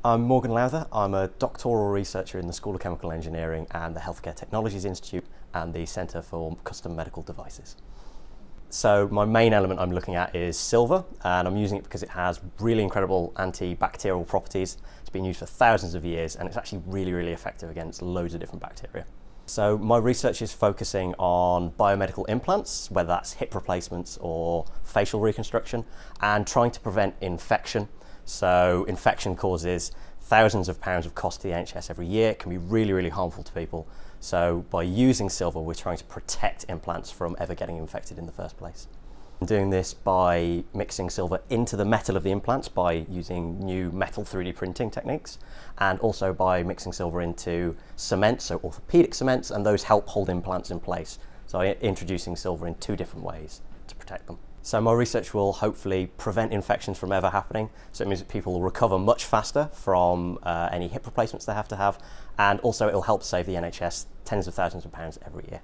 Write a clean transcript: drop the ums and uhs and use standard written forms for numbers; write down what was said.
I'm Morgan Lowther. I'm a doctoral researcher in the School of Chemical Engineering and the Healthcare Technologies Institute and the Centre for Custom Medical Devices. So my main element I'm looking at is silver, and I'm using it because it has really incredible antibacterial properties. It's been used for thousands of years, and it's actually really effective against loads of different bacteria. So my research is focusing on biomedical implants, whether that's hip replacements or facial reconstruction, and trying to prevent infection. So infection causes thousands of pounds of cost to the NHS every year. It can be really harmful to people. So by using silver, we're trying to protect implants from ever getting infected in the first place. I'm doing this by mixing silver into the metal of the implants by using new metal 3D printing techniques, and also by mixing silver into cements, so orthopedic cements, and those help hold implants in place. So I'm introducing silver in two different ways to protect them. So my research will hopefully prevent infections from ever happening. So it means that people will recover much faster from any hip replacements they have to have, and also it'll help save the NHS tens of thousands of pounds every year.